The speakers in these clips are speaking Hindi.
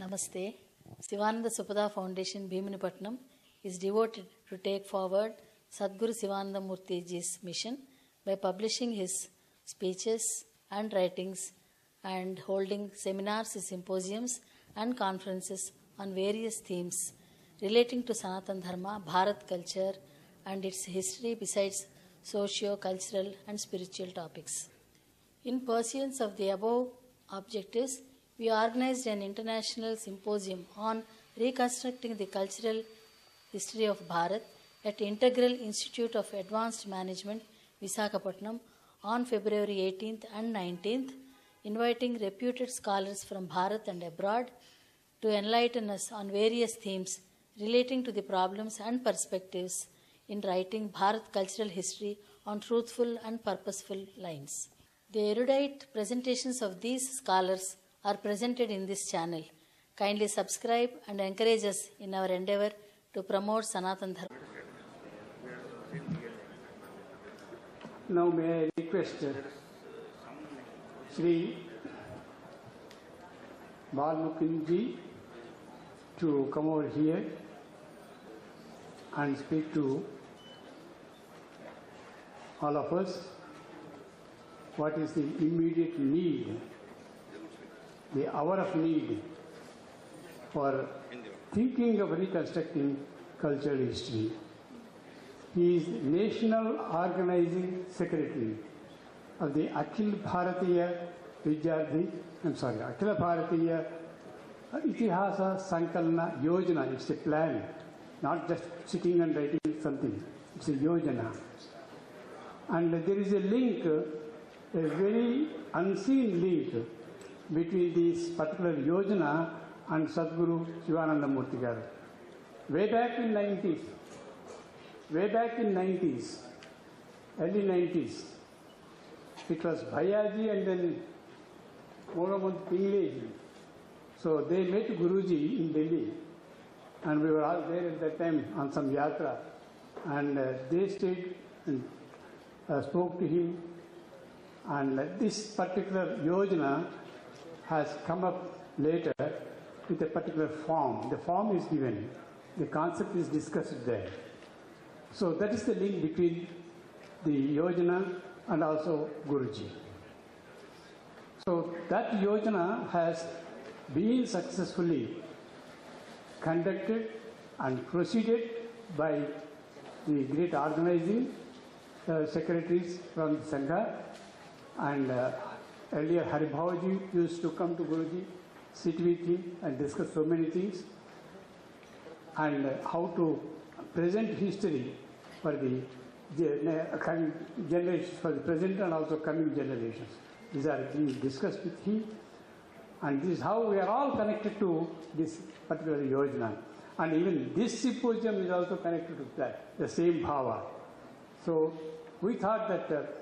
Namaste. Sivananda Supada Foundation, Bhimanipatnam, is devoted to take forward Sadguru Sivananda Murtiji's mission by publishing his speeches and writings and holding seminars, symposiums, and conferences on various themes relating to Sanatan Dharma, Bharat culture, and its history, besides socio-cultural and spiritual topics. In pursuance of the above objectives, we organized an international symposium on reconstructing the cultural history of Bharat at Integral Institute of Advanced Management, Visakhapatnam, on February 18th and 19th, inviting reputed scholars from Bharat and abroad to enlighten us on various themes relating to the problems and perspectives in writing Bharat cultural history on truthful and purposeful lines. The erudite presentations of these scholars are presented in this channel. Kindly subscribe and encourage us in our endeavor to promote Sanatan Dharma. Now may I request Sri Balmukundji to come over here and speak to all of us what is the immediate need, the hour of need for thinking of reconstructing cultural history. He is National Organizing Secretary of the Akhil Bharatiya Itihasa Sankalana Yojana. It's a plan, not just sitting and writing something. It's a Yojana. And there is a link, a very unseen link between this particular Yojana and Sadguru Sivananda Murti garu. Way back in 90s, early 90s, it was Bhayaji and then Mohammed Pingleji. So they met Guruji in Delhi, and we were all there at that time on some yatra, and they stayed and spoke to him, and this particular Yojana has come up later with a particular form. The form is given, the concept is discussed there. So that is the link between the Yojana and also Guruji. So that Yojana has been successfully conducted and proceeded by the great organizing secretaries from the Sangha, and earlier Haribhavaji used to come to Guruji, sit with him and discuss so many things, and how to present history for the coming generations, for the present and also coming generations. These are things discussed with him, and this is how we are all connected to this particular Yojana. And even this symposium is also connected to that, the same bhava. So we thought that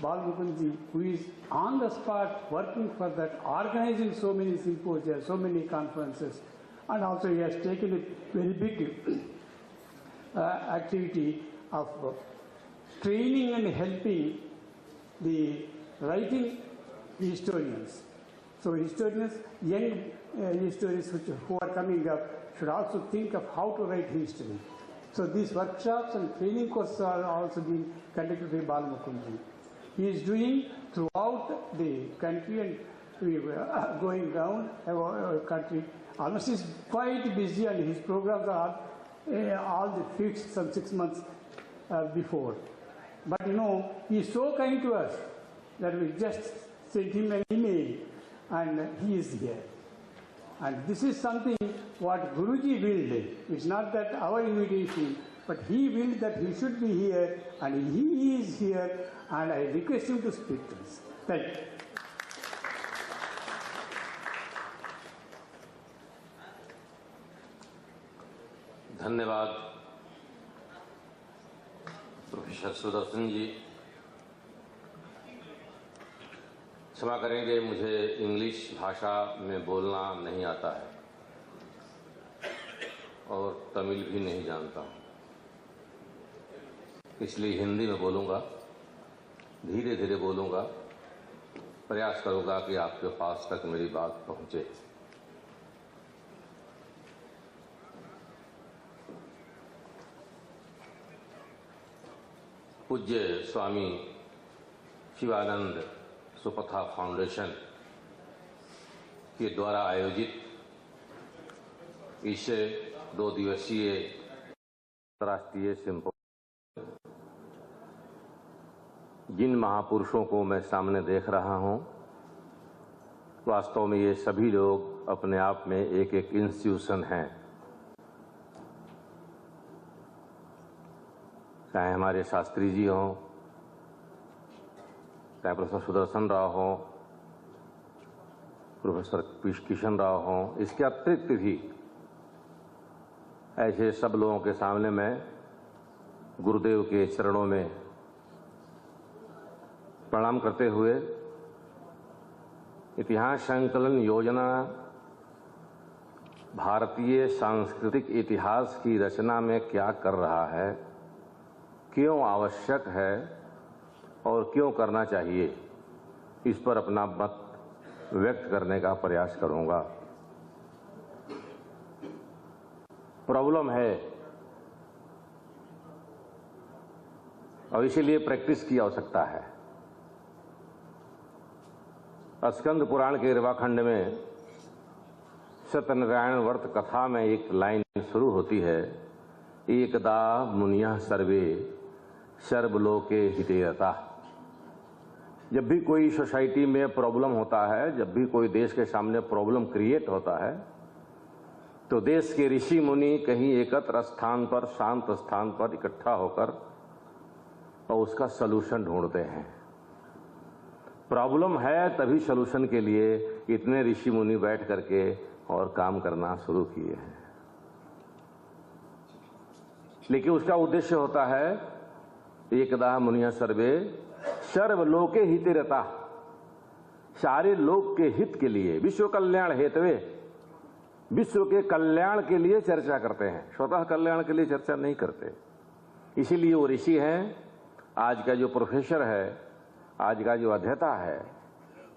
Balmukundji, who is on the spot working for that, organizing so many symposia, so many conferences, and also he has taken a very big activity of training and helping the writing historians. So historians, young historians who are coming up should also think of how to write history. So these workshops and training courses are also being conducted by Balmukundji. He is doing throughout the country, and we were going down our country. Almost is quite busy, and his programs are all fixed some 6 months before. But you know, he is so kind to us that we just sent him an email, and he is here. And this is something what Guruji willed. It's not that our invitation, but he willed that he should be here, and he is here, and I request him to speak to us. Thank you. धन्यवाद प्रोफेसर सुदर्शन जी। क्षमा करेंगे, मुझे इंग्लिश भाषा में बोलना नहीं आता है और तमिल भी नहीं जानता हूँ, इसलिए हिंदी में बोलूँगा, धीरे धीरे बोलूँगा, प्रयास करूँगा कि आपके पास तक मेरी बात पहुँचे। पूज्य स्वामी शिवानंद सुपथा फाउंडेशन के द्वारा आयोजित इस 2 दिवसीय अंतर्राष्ट्रीय सिंपोजियम, जिन महापुरुषों को मैं सामने देख रहा हूं, वास्तव में ये सभी लोग अपने आप में एक एक इंस्टीट्यूशन हैं। चाहे हमारे शास्त्री जी हों, चाहे प्रोफेसर सुदर्शन राव हों, प्रोफेसर किशन राव हों, इसके अतिरिक्त भी ऐसे सब लोगों के सामने मैं गुरुदेव के चरणों में प्रणाम करते हुए इतिहास संकलन योजना भारतीय सांस्कृतिक इतिहास की रचना में क्या कर रहा है, क्यों आवश्यक है और क्यों करना चाहिए, इस पर अपना मत व्यक्त करने का प्रयास करूंगा। प्रॉब्लम है और इसीलिए प्रैक्टिस की आवश्यकता है। स्कंद पुराण के रेवाखंड में सत्यनारायण व्रत कथा में एक लाइन शुरू होती है, एकदा मुनियः सर्वे सर्वलोके हितेरता। जब भी कोई सोसाइटी में प्रॉब्लम होता है, जब भी कोई देश के सामने प्रॉब्लम क्रिएट होता है, तो देश के ऋषि मुनि कहीं एकत्र स्थान पर, शांत स्थान पर इकट्ठा होकर और उसका सलूशन ढूंढते हैं। प्रॉब्लम है तभी सलूशन के लिए इतने ऋषि मुनि बैठ करके और काम करना शुरू किए हैं। लेकिन उसका उद्देश्य होता है एकदा मुनियः सर्वे सर्वलोके हितेरता, सारे लोक के हित के लिए, विश्व कल्याण हेतवे, विश्व के कल्याण के लिए चर्चा करते हैं, स्वतः कल्याण के लिए चर्चा नहीं करते। इसीलिए वो ऋषि हैं। आज का जो प्रोफेसर है, आज का जो अध्येता है,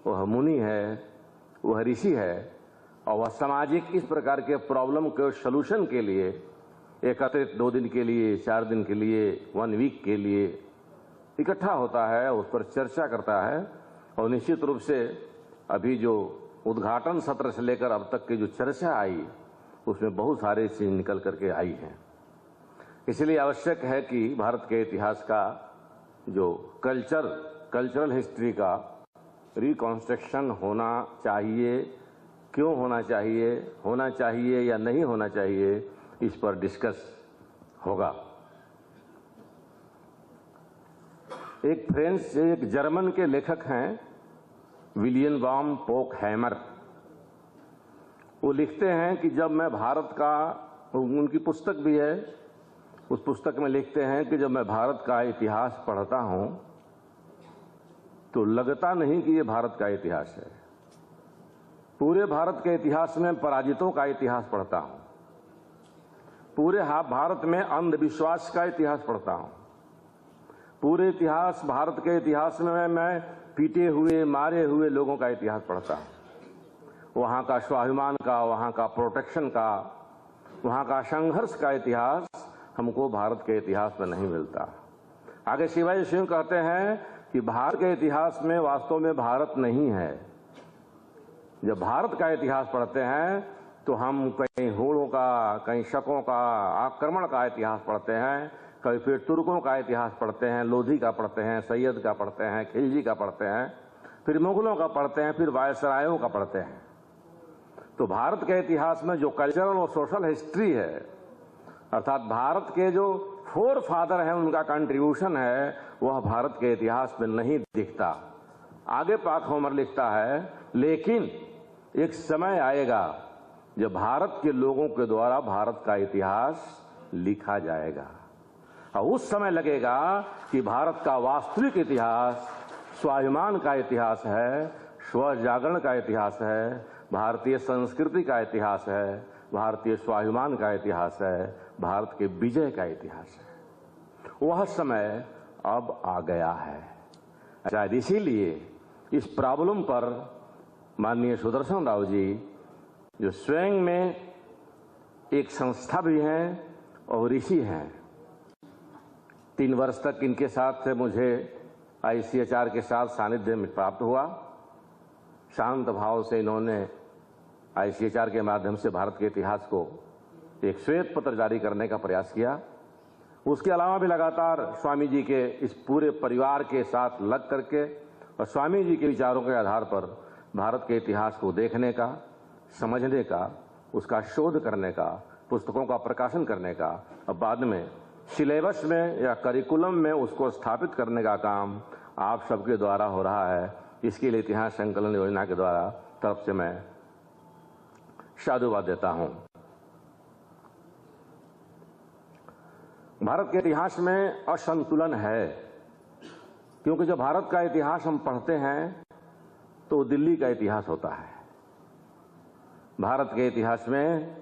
वह मुनि है, वह ऋषि है, और वह सामाजिक इस प्रकार के प्रॉब्लम के सलूशन के लिए एकत्रित 2 दिन के लिए, 4 दिन के लिए, 1 वीक के लिए इकट्ठा होता है, उस पर चर्चा करता है। और निश्चित रूप से अभी जो उद्घाटन सत्र से लेकर अब तक की जो चर्चा आई, उसमें बहुत सारे चीज निकल करके आई हैं। इसलिए आवश्यक है कि भारत के इतिहास का जो कल्चरल हिस्ट्री का रिकॉन्स्ट्रक्शन होना चाहिए, क्यों होना चाहिए या नहीं होना चाहिए, इस पर डिस्कस होगा। एक जर्मन के लेखक हैं विलियम वॉन पोकहैमर। वो लिखते हैं कि जब मैं भारत का, उनकी पुस्तक भी है, उस पुस्तक में लिखते हैं कि जब मैं भारत का इतिहास पढ़ता हूं तो लगता नहीं कि ये भारत का इतिहास है। पूरे भारत के इतिहास में पराजितों का इतिहास पढ़ता हूं, पूरे भारत में अंधविश्वास का इतिहास पढ़ता हूं, पूरे भारत के इतिहास में मैं पीटे हुए, मारे हुए लोगों का इतिहास पढ़ता हूं। वहां का स्वाभिमान का, वहां का प्रोटेक्शन का, वहां का संघर्ष का इतिहास हमको भारत के इतिहास में नहीं मिलता। आगे शिवाजी सिंह कहते हैं कि भारत के इतिहास में वास्तव में भारत नहीं है। जब भारत का इतिहास पढ़ते हैं तो हम कहीं होड़ों का, कहीं शकों का, आक्रमण का इतिहास पढ़ते हैं, कभी फिर तुर्कों का इतिहास पढ़ते हैं, लोधी का पढ़ते हैं, सैयद का पढ़ते हैं, खिलजी का पढ़ते हैं, फिर मुगलों का पढ़ते हैं, फिर वायसरायों का पढ़ते हैं। तो भारत के इतिहास में जो कल्चरल और सोशल हिस्ट्री है, अर्थात भारत के जो 4 फादर हैं, उनका कंट्रीब्यूशन है, वह भारत के इतिहास में नहीं दिखता। आगे पोकहैमर लिखता है, लेकिन एक समय आएगा जब भारत के लोगों के द्वारा भारत का इतिहास लिखा जाएगा, और उस समय लगेगा कि भारत का वास्तविक इतिहास स्वाभिमान का इतिहास है, स्व जागरण का इतिहास है, भारतीय संस्कृति का इतिहास है, भारतीय स्वाभिमान का इतिहास है, भारत के विजय का इतिहास है। वह समय अब आ गया है। शायद इसीलिए इस प्रॉब्लम पर माननीय सुदर्शन राव जी, जो स्वयं में एक संस्था भी हैं और ऋषि हैं, 3 वर्ष तक इनके साथ मुझे ICHR के साथ सानिध्य में प्राप्त हुआ। शांत भाव से इन्होंने ICHR के माध्यम से भारत के इतिहास को एक श्वेत पत्र जारी करने का प्रयास किया। उसके अलावा भी लगातार स्वामी जी के इस पूरे परिवार के साथ लग करके और स्वामी जी के विचारों के आधार पर भारत के इतिहास को देखने का, समझने का, उसका शोध करने का, पुस्तकों का प्रकाशन करने का और बाद में सिलेबस में या करिकुलम में उसको स्थापित करने का काम आप सबके द्वारा हो रहा है। इसके लिए इतिहास संकलन योजना के द्वारा तरफ से मैं साधुवाद देता हूं। भारत के इतिहास में असंतुलन है, क्योंकि जब भारत का इतिहास हम पढ़ते हैं तो दिल्ली का इतिहास होता है। भारत के इतिहास में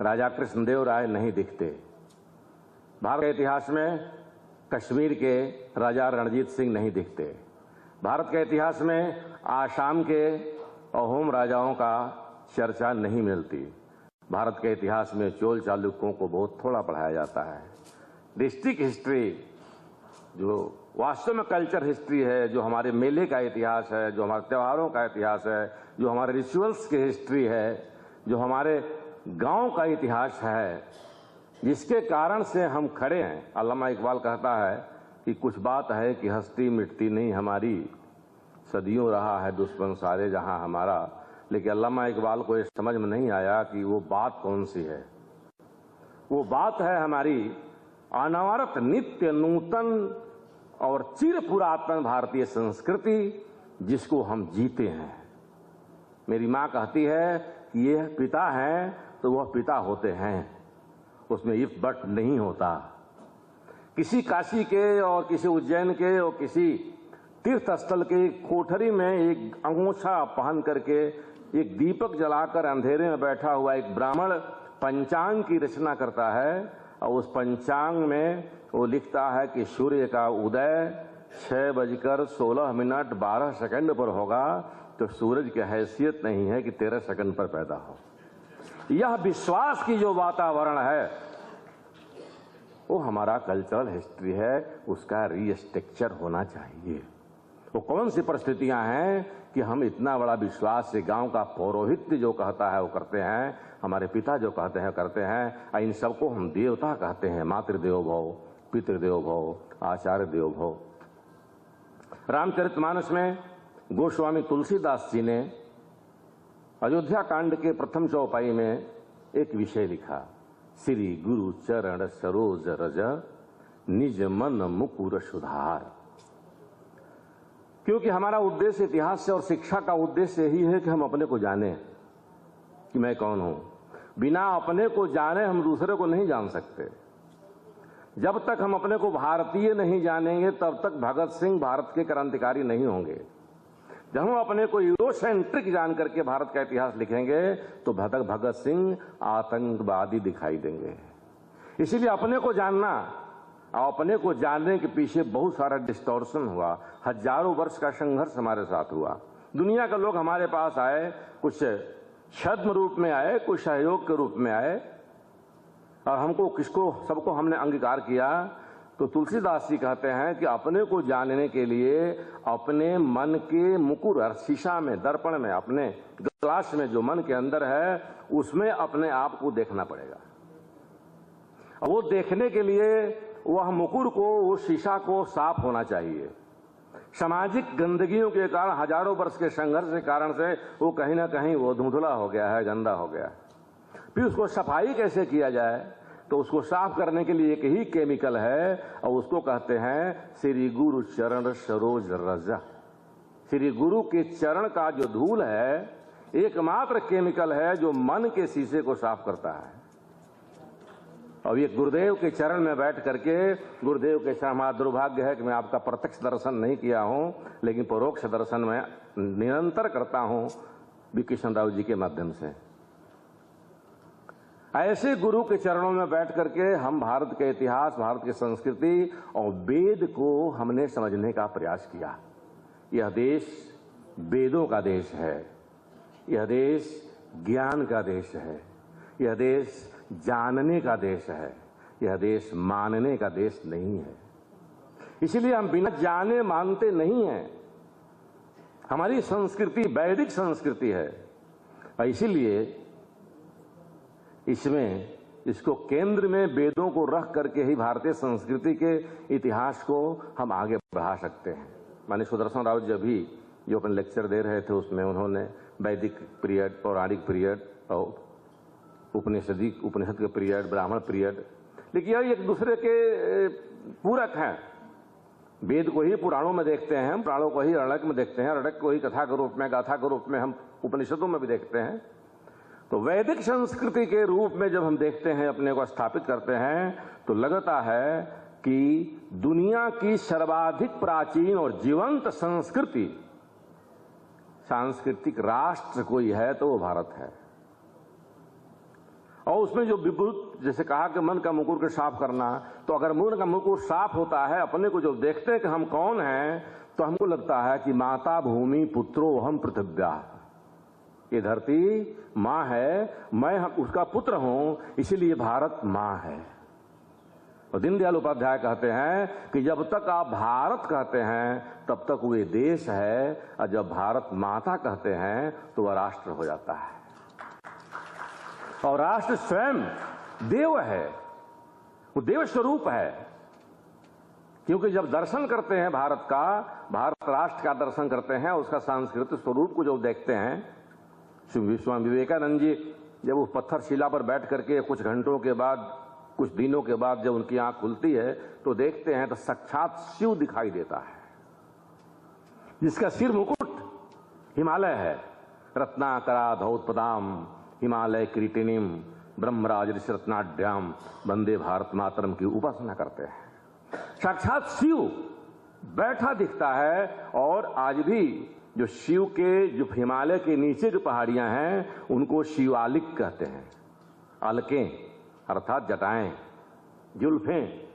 राजा कृष्णदेव राय नहीं दिखते। भारत के इतिहास में कश्मीर के राजा रणजीत सिंह नहीं दिखते। भारत के इतिहास में आसाम के अहोम राजाओं का चर्चा नहीं मिलती। भारत के इतिहास में चोल चालुक्यों को बहुत थोड़ा पढ़ाया जाता है। डिस्ट्रिक्ट हिस्ट्री, जो वास्तव में कल्चर हिस्ट्री है, जो हमारे मेले का इतिहास है, जो हमारे त्योहारों का इतिहास है, जो हमारे रिचुअल्स की हिस्ट्री है, जो हमारे गांव का इतिहास है, जिसके कारण से हम खड़े हैं। अल्लामा इकबाल कहता है कि कुछ बात है कि हस्ती मिटती नहीं हमारी, सदियों रहा है दुश्मन सारे जहां हमारा। लेकिन अल्लामा इकबाल को ये समझ में नहीं आया कि वो बात कौन सी है। वो बात है हमारी अनवरत, नित्य नूतन और चिर पुरातन भारतीय संस्कृति, जिसको हम जीते हैं। मेरी माँ कहती है कि ये पिता हैं तो वह पिता होते हैं, उसमें इफ बट नहीं होता। किसी काशी के और किसी उज्जैन के और किसी तीर्थ स्थल के कोठरी में एक अंगोछा पहन करके एक दीपक जलाकर अंधेरे में बैठा हुआ एक ब्राह्मण पंचांग की रचना करता है, और उस पंचांग में वो लिखता है कि सूर्य का उदय 6:16 पर होगा, तो सूरज की हैसियत नहीं है कि 13 सेकंड पर पैदा हो। यह विश्वास की जो वातावरण है वो हमारा कल्चरल हिस्ट्री है, उसका रीस्ट्रक्चर होना चाहिए। वो कौन सी परिस्थितियां हैं कि हम इतना बड़ा विश्वास से गांव का पौरोहित्य जो कहता है वो करते हैं, हमारे पिता जो कहते हैं करते हैं। इन सबको हम देवता कहते हैं, मातृदेवो भव, पितृदेवो भव, आचार्य देवो भव। रामचरितमानस में गोस्वामी तुलसीदास जी ने अयोध्या कांड के प्रथम चौपाई में एक विषय लिखा, श्री गुरु चरण सरोज रज निज मन मुकुर सुधार। क्योंकि हमारा उद्देश्य इतिहास से और शिक्षा का उद्देश्य यही है कि हम अपने को जाने कि मैं कौन हूं। बिना अपने को जाने हम दूसरे को नहीं जान सकते। जब तक हम अपने को भारतीय नहीं जानेंगे तब तक भगत सिंह भारत के क्रांतिकारी नहीं होंगे। जब हम अपने को यूरोसेंट्रिक जान करके भारत का इतिहास लिखेंगे तो भगत सिंह आतंकवादी दिखाई देंगे। इसीलिए अपने को जानना और अपने को जानने के पीछे बहुत सारा डिस्टॉर्शन हुआ। हजारों वर्ष का संघर्ष हमारे साथ हुआ। दुनिया के लोग हमारे पास आए, कुछ छद्म रूप में आए, कुछ सहयोग के रूप में आए, और हमको किसको सबको हमने अंगीकार किया। तो तुलसीदास जी कहते हैं कि अपने को जानने के लिए अपने मन के मुकुर, शीशा में, दर्पण में, अपने ग्लास में जो मन के अंदर है उसमें अपने आप को देखना पड़ेगा। वो देखने के लिए वह मुकुर को, वो शीशा को साफ होना चाहिए। सामाजिक गंदगियों के कारण, हजारों वर्ष के संघर्ष के कारण से वो कहीं ना कहीं वो धुंधला हो गया है, गंदा हो गया है। फिर उसको सफाई कैसे किया जाए, तो उसको साफ करने के लिए एक ही केमिकल है और उसको कहते हैं श्री गुरु चरण सरोज रज। श्री गुरु के चरण का जो धूल है एकमात्र केमिकल है जो मन के शीशे को साफ करता है। और ये गुरुदेव के चरण में बैठ करके, गुरुदेव के चरण, हमारा दुर्भाग्य है कि मैं आपका प्रत्यक्ष दर्शन नहीं किया हूं, लेकिन परोक्ष दर्शन में निरंतर करता हूं बी किशन राव जी के माध्यम से। ऐसे गुरु के चरणों में बैठ करके हम भारत के इतिहास, भारत की संस्कृति और वेद को हमने समझने का प्रयास किया। यह देश वेदों का देश है, यह देश ज्ञान का देश है, यह देश जानने का देश है, यह देश मानने का देश नहीं है। इसलिए हम बिना जाने मानते नहीं हैं। हमारी संस्कृति वैदिक संस्कृति है और इसीलिए इसमें इसको केंद्र में वेदों को रख करके ही भारतीय संस्कृति के इतिहास को हम आगे बढ़ा सकते हैं। माननीय सुदर्शन राउत जी अभी जो अपने लेक्चर दे रहे थे उसमें उन्होंने वैदिक पीरियड, पौराणिक पीरियड और उपनिषद के पीरियड, ब्राह्मण पीरियड, लेकिन यह एक दूसरे के पूरक हैं। वेद को ही पुराणों में देखते हैं हम, पुराणों को ही रणक में देखते हैं, रणक को ही कथा के रूप में, गाथा के रूप में हम उपनिषदों में भी देखते हैं। तो वैदिक संस्कृति के रूप में जब हम देखते हैं, अपने को स्थापित करते हैं, तो लगता है कि दुनिया की सर्वाधिक प्राचीन और जीवंत संस्कृति, सांस्कृतिक राष्ट्र कोई है तो वो भारत है। और उसमें जो विभूत, जैसे कहा कि मन का मुकुट को साफ करना, तो अगर मन का मुकुट साफ होता है, अपने को जो देखते हैं कि हम कौन हैं, तो हमको लगता है कि माता भूमि पुत्रो हम पृथिव्या, ये धरती माँ है, मैं उसका पुत्र हूं, इसीलिए भारत माँ है। और दीनदयाल उपाध्याय कहते हैं कि जब तक आप भारत कहते हैं तब तक वो देश है, और जब भारत माता कहते हैं तो वह राष्ट्र हो जाता है। और राष्ट्र स्वयं देव है, वो देव स्वरूप है। क्योंकि जब दर्शन करते हैं भारत का, भारत राष्ट्र का दर्शन करते हैं, उसका सांस्कृतिक स्वरूप को जो देखते हैं, स्वामी विवेकानंद जी जब उस पत्थर शिला पर बैठ करके कुछ घंटों के बाद, कुछ दिनों के बाद जब उनकी आंख खुलती है तो देखते हैं तो साक्षात शिव दिखाई देता है, जिसका सिर मुकुट हिमालय है। रत्नाकरा धौतपदाम हिमालय किरीटिनीम ब्रह्मराज ऋषिरत्नाढ्याम वंदे भारत मातरम की उपासना करते हैं। साक्षात शिव बैठा दिखता है। और आज भी जो शिव के, जो हिमालय के नीचे जो पहाड़ियां हैं, उनको शिवालिक कहते हैं। अलकें अर्थात जटाएं, जुल्फें।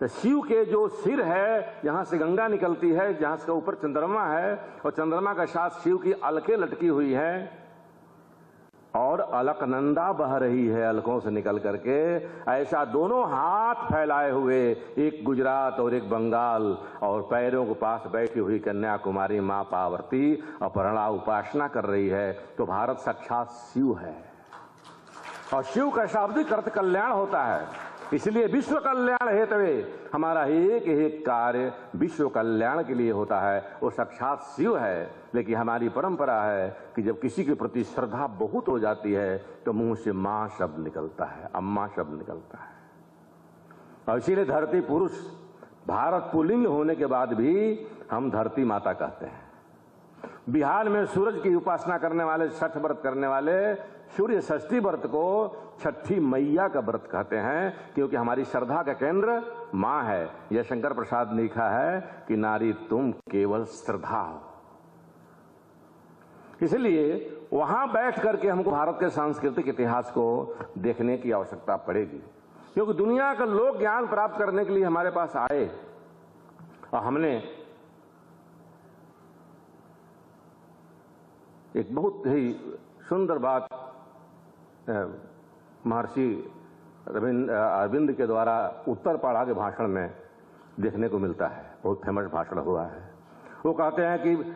तो शिव के जो सिर है, जहां से गंगा निकलती है, जहां से ऊपर चंद्रमा है, और चंद्रमा का साथ शिव की अलकें लटकी हुई है, और अलकनंदा बह रही है अलकों से निकल करके। ऐसा दोनों हाथ फैलाए हुए, एक गुजरात और एक बंगाल, और पैरों के पास बैठी हुई कन्याकुमारी मां पार्वती अपहरणा उपासना कर रही है। तो भारत साक्षात शिव है। और शिव का शाब्दिक अर्थ कल्याण होता है। इसलिए विश्व कल्याण हेतवे हमारा एक एक कार्य विश्व कल्याण के लिए होता है, वो साक्षात शिव है। लेकिन हमारी परंपरा है कि जब किसी के प्रति श्रद्धा बहुत हो जाती है तो मुंह से मां शब्द निकलता है, अम्मा शब्द निकलता है। और इसीलिए धरती पुरुष, भारत पुल्लिंग होने के बाद भी हम धरती माता कहते हैं। बिहार में सूरज की उपासना करने वाले, छठ व्रत करने वाले, सूर्य षष्ठी व्रत को छठी मैया का व्रत कहते हैं, क्योंकि हमारी श्रद्धा का केंद्र मां है। यह शंकर प्रसाद ने लिखा है कि नारी तुम केवल श्रद्धा हो। इसलिए वहां बैठ करके हमको भारत के सांस्कृतिक इतिहास को देखने की आवश्यकता पड़ेगी, क्योंकि दुनिया का लोग ज्ञान प्राप्त करने के लिए हमारे पास आए। और हमने एक बहुत ही सुंदर बात महर्षि अरविंद के द्वारा उत्तर पाड़ा के भाषण में देखने को मिलता है। बहुत फेमस भाषण हुआ है। वो कहते हैं कि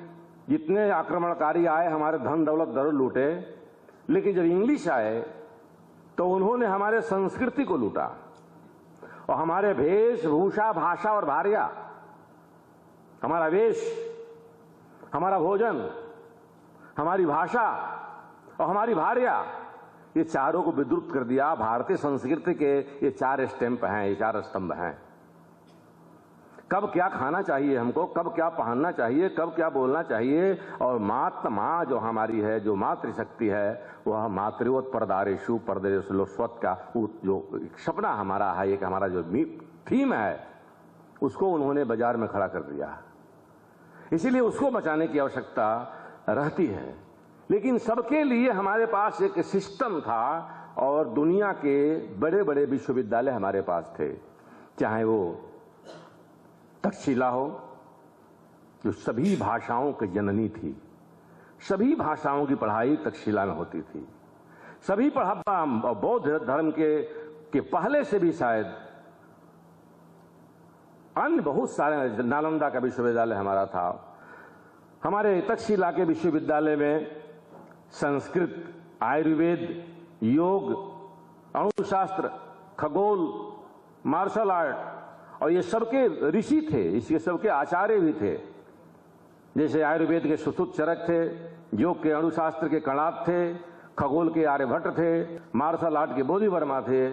जितने आक्रमणकारी आए हमारे धन दौलत जरूर लूटे, लेकिन जब इंग्लिश आए तो उन्होंने हमारे संस्कृति को लूटा, और हमारे वेशभूषा, भाषा और भार्या, हमारा वेश, हमारा भोजन, हमारी भाषा और हमारी भार्या, ये चारों को विद्रुत कर दिया। भारतीय संस्कृति के ये चार स्टैंप हैं, ये चार स्तंभ हैं। कब क्या खाना चाहिए हमको, कब क्या पहनना चाहिए, कब क्या बोलना चाहिए। और माँ जो हमारी है, जो मातृशक्ति है, वह मातृवत परदारेशु परदेशु स्वत का जो सपना हमारा है, एक हमारा जो थीम है, उसको उन्होंने बाजार में खड़ा कर दिया। इसीलिए उसको बचाने की आवश्यकता रहती है। लेकिन सबके लिए हमारे पास एक सिस्टम था, और दुनिया के बड़े बड़े विश्वविद्यालय हमारे पास थे, चाहे वो तक्षशिला हो, जो सभी भाषाओं की जननी थी। सभी भाषाओं की पढ़ाई तक्षशिला में होती थी। सभी बौद्ध धर्म के कि पहले से भी शायद अन्य बहुत सारे, नालंदा का विश्वविद्यालय हमारा था, हमारे तक्षशिला के विश्वविद्यालय में संस्कृत, आयुर्वेद, योग, अणुशास्त्र, खगोल, मार्शल आर्ट और ये सबके ऋषि थे, इसके सबके आचार्य भी थे। जैसे आयुर्वेद के सुश्रुत चरक थे, योग के अणुशास्त्र के कणाद थे, खगोल के आर्यभट्ट थे, मार्शल आर्ट के बोधि वर्मा थे।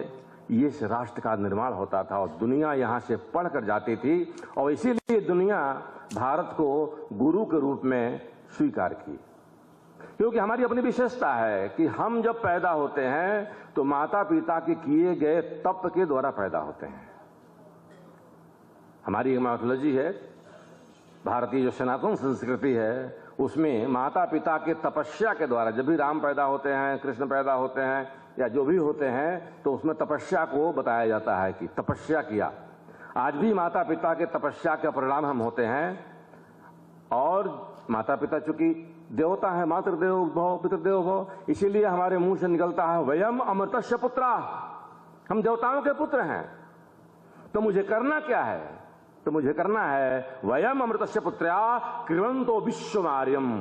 ये इस राष्ट्र का निर्माण होता था और दुनिया यहाँ से पढ़ कर जाती थी और इसीलिए दुनिया भारत को गुरु के रूप में स्वीकार की, क्योंकि हमारी अपनी विशेषता है कि हम जब पैदा होते हैं तो माता पिता के किए गए तप के द्वारा पैदा होते हैं। हमारी एक माइथोलॉजी है, भारतीय जो सनातन संस्कृति है, उसमें माता पिता के तपस्या के द्वारा, जब भी राम पैदा होते हैं, कृष्ण पैदा होते हैं या जो भी होते हैं, तो उसमें तपस्या को बताया जाता है कि तपस्या किया। आज भी माता पिता के तपस्या के परिणाम हम होते हैं और माता पिता चूंकि देवता है, मातृदेवो भव पितृदेवो भव, इसीलिए हमारे मुंह से निकलता है वयम अमृतस्य पुत्रा, हम देवताओं के पुत्र हैं। तो मुझे करना क्या है? तो मुझे करना है वयम अमृतस्य पुत्र्या कृवंतो विश्वमार्यम,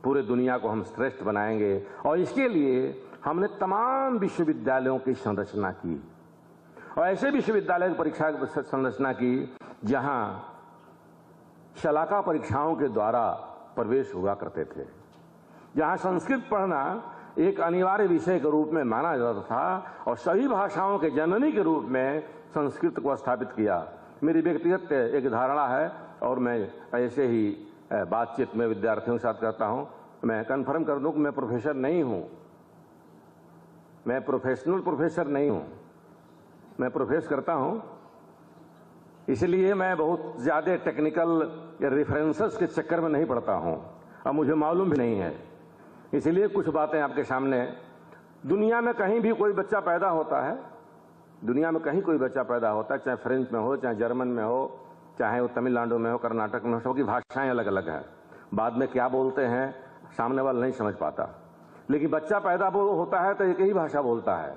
पूरे दुनिया को हम श्रेष्ठ बनाएंगे। और इसके लिए हमने तमाम विश्वविद्यालयों की संरचना की और ऐसे विश्वविद्यालय की परीक्षा संरचना की जहां शलाका परीक्षाओं के द्वारा प्रवेश हुआ करते थे, जहां संस्कृत पढ़ना एक अनिवार्य विषय के रूप में माना जाता था और सभी भाषाओं के जननी के रूप में संस्कृत को स्थापित किया। मेरी व्यक्तिगत एक धारणा है और मैं ऐसे ही बातचीत में विद्यार्थियों के साथ करता हूं। मैं कन्फर्म कर दूं कि मैं प्रोफेसर नहीं हूं, मैं प्रोफेशनल प्रोफेसर नहीं हूं, मैं प्रोफेस करता हूं, इसलिए मैं बहुत ज्यादा टेक्निकल या रेफरेंसेस के चक्कर में नहीं पड़ता हूं और मुझे मालूम भी नहीं है। इसलिए कुछ बातें आपके सामने, दुनिया में कहीं भी कोई बच्चा पैदा होता है, दुनिया में कहीं कोई बच्चा पैदा होता है, चाहे फ्रेंच में हो, चाहे जर्मन में हो, चाहे वो तमिलनाडु में हो, कर्नाटक में हो, सबकी भाषाएं अलग अलग हैं। बाद में क्या बोलते हैं सामने वाला नहीं समझ पाता, लेकिन बच्चा पैदा होता है तो एक ही भाषा बोलता है,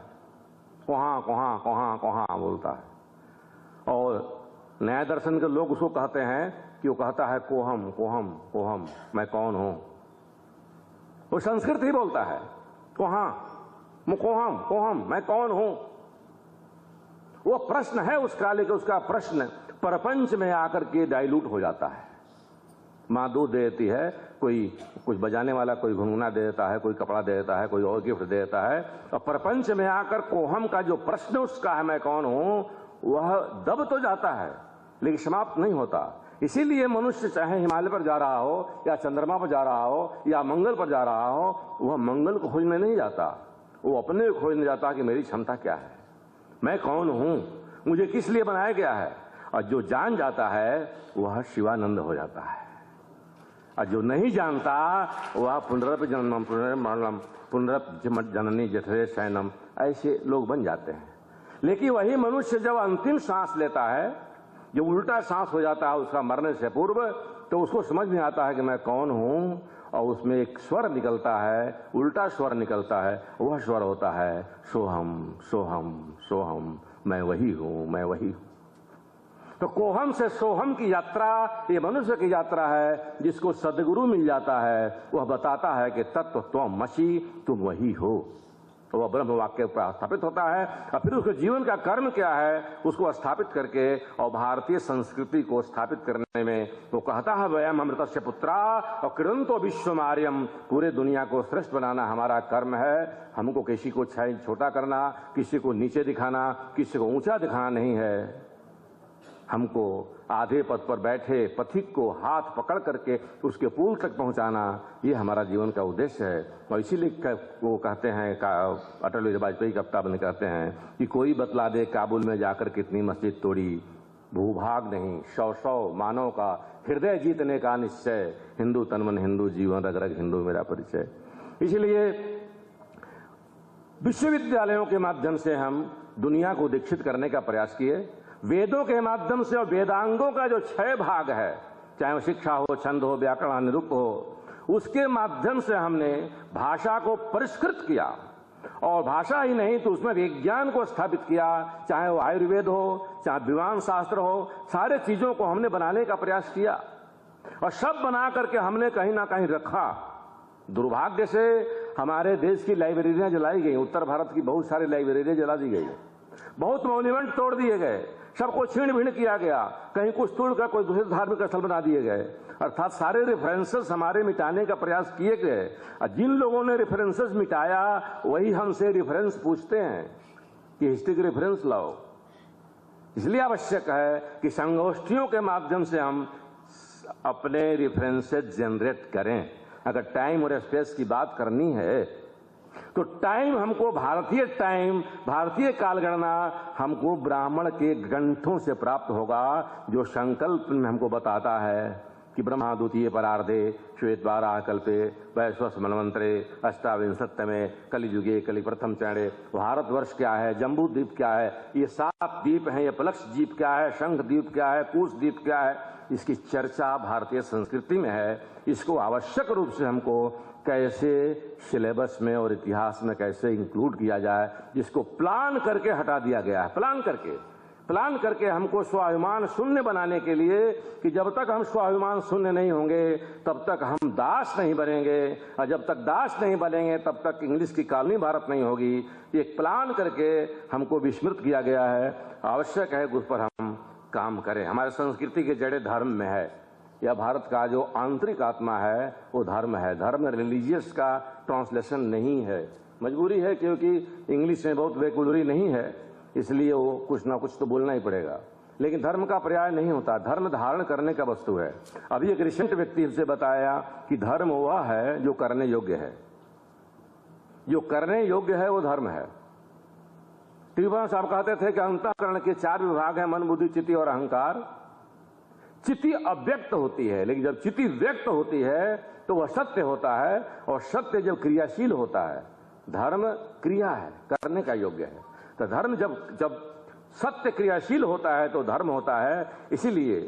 कोहा कोहा कोहा कोहा बोलता है। और न्याय दर्शन के लोग उसको कहते हैं कि वो कहता है कोहम कोहम कोहम, मैं कौन हूं। वो संस्कृत ही बोलता है, कोहा कोहम कोहम, मैं कौन हूं। वो प्रश्न है उसका, लेकिन उसका प्रश्न प्रपंच में आकर के डाइल्यूट हो जाता है। माँ दूध दे देती है, कोई कुछ बजाने वाला कोई गुनगुना दे देता है, कोई कपड़ा दे देता है, कोई और गिफ्ट दे देता है, और प्रपंच में आकर कोहम का जो प्रश्न उसका है मैं कौन हूं, वह दब तो जाता है लेकिन समाप्त नहीं होता। इसीलिए मनुष्य चाहे हिमालय पर जा रहा हो या चंद्रमा पर जा रहा हो या मंगल पर जा रहा हो, वह मंगल को खोजने नहीं जाता, वो अपने को खोजने जाता कि मेरी क्षमता क्या है, मैं कौन हूं, मुझे किस लिए बनाया गया है। और जो जान जाता है वह शिवानंद हो जाता है, और जो नहीं जानता वह पुनरप जन्मम पुनर्मरणम पुनरप जननी जठरे शयनम, ऐसे लोग बन जाते हैं। लेकिन वही मनुष्य जब अंतिम सांस लेता है, जो उल्टा सांस हो जाता है उसका मरने से पूर्व, तो उसको समझ में आता है कि मैं कौन हूं, और उसमें एक स्वर निकलता है, उल्टा स्वर निकलता है, वह स्वर होता है सोहम सोहम सोहम, मैं वही हूं, मैं वही हूं। तो कोहम से सोहम की यात्रा ये मनुष्य की यात्रा है। जिसको सदगुरु मिल जाता है वह बताता है कि तत्व त्वमसि, तुम वही हो, तो वह ब्रह्म वाक्य पर स्थापित होता है। और फिर उसके जीवन का कर्म क्या है उसको स्थापित करके और भारतीय संस्कृति को स्थापित करने में वो कहता है वयम अमृतस्य पुत्रा और कृणंतो विश्वमार्यम, पूरे दुनिया को श्रेष्ठ बनाना हमारा कर्म है। हमको किसी को छोटा करना, किसी को नीचे दिखाना, किसी को ऊंचा दिखाना नहीं है। हमको आधे पद पर बैठे पथिक को हाथ पकड़ करके उसके पुल तक पहुंचाना, ये हमारा जीवन का उद्देश्य है। और इसीलिए वो कहते हैं, अटल बिहारी वाजपेयी कप्तान ने कहते हैं कि कोई बतला दे काबुल में जाकर कितनी मस्जिद तोड़ी, भूभाग नहीं 100 मानव का हृदय जीतने का निश्चय, हिंदू तन मन हिंदू जीवन रग रग हिंदू मेरा परिचय। इसलिए विश्वविद्यालयों के माध्यम से हम दुनिया को दीक्षित करने का प्रयास किए। वेदों के माध्यम से और वेदांगों का जो 6 भाग है, चाहे वो शिक्षा हो, छंद हो, व्याकरण, निरुक्त हो, उसके माध्यम से हमने भाषा को परिष्कृत किया और भाषा ही नहीं तो उसमें विज्ञान को स्थापित किया, चाहे वो आयुर्वेद हो, चाहे विज्ञान शास्त्र हो, सारे चीजों को हमने बनाने का प्रयास किया और सब बना करके हमने कहीं ना कहीं रखा। दुर्भाग्य से हमारे देश की लाइब्रेरियां जलाई गई, उत्तर भारत की बहुत सारी लाइब्रेरियां जला दी गई, बहुत मॉन्यूमेंट तोड़ दिए गए, सबको छीण भीण किया गया, कहीं कुछ तोड़कर कोई दूसरे धार्मिक स्थल बना दिए गए, अर्थात सारे रेफरेंसेस हमारे मिटाने का प्रयास किए गए। और जिन लोगों ने रेफरेंसेस मिटाया वही हमसे रेफरेंस पूछते हैं कि हिस्ट्री के रेफरेंस लाओ। इसलिए आवश्यक है कि संगोष्ठियों के माध्यम से हम अपने रेफरेंसेस जनरेट करें। अगर टाइम और स्पेस की बात करनी है तो टाइम हमको भारतीय कालगणना हमको ब्राह्मण के ग्रंथों से प्राप्त होगा, जो संकल्प में हमको बताता है कि ब्रह्मा द्वितीय परार्धे श्वेतवाराह कल्पे वैश्वस मनवंतरे अष्टाविंशत्यमे कलियुगे कलि प्रथम चरणे। भारतवर्ष क्या है, जम्बू द्वीप क्या है, ये 7 द्वीप हैं, ये प्लक्ष द्वीप क्या है, शंख द्वीप क्या है, कुश द्वीप क्या है, इसकी चर्चा भारतीय संस्कृति में है। इसको आवश्यक रूप से हमको कैसे सिलेबस में और इतिहास में कैसे इंक्लूड किया जाए, जिसको प्लान करके हटा दिया गया है। प्लान करके हमको स्वाभिमान शून्य बनाने के लिए कि जब तक हम स्वाभिमान शून्य नहीं होंगे तब तक हम दास नहीं बनेंगे, और जब तक दास नहीं बनेंगे तब तक इंग्लिश की कॉलोनी भारत नहीं होगी। एक प्लान करके हमको विस्मृत किया गया है। आवश्यक है उस पर हम काम करें। हमारे संस्कृति के जड़े धर्म में है, या भारत का जो आंतरिक आत्मा है वो धर्म है। धर्म रिलीजियस का ट्रांसलेशन नहीं है, मजबूरी है, क्योंकि इंग्लिश में बहुत वैकुलरी नहीं है, इसलिए वो कुछ ना कुछ तो बोलना ही पड़ेगा। लेकिन धर्म का पर्याय नहीं होता, धर्म धारण करने का वस्तु है। अभी एक रिसेंट व्यक्ति से बताया कि धर्म वह है जो करने योग्य है, जो करने योग्य है वो धर्म है। टीबा साहब कहते थे कि अंतःकरण के 4 विभाग हैं, मन बुद्धि चित्त और अहंकार। चित्ती अव्यक्त होती है, लेकिन जब चित्ती व्यक्त होती है तो वह सत्य होता है, और सत्य जब क्रियाशील होता है, धर्म क्रिया है, करने का योग्य है। तो धर्म जब सत्य क्रियाशील होता है तो धर्म होता है। इसीलिए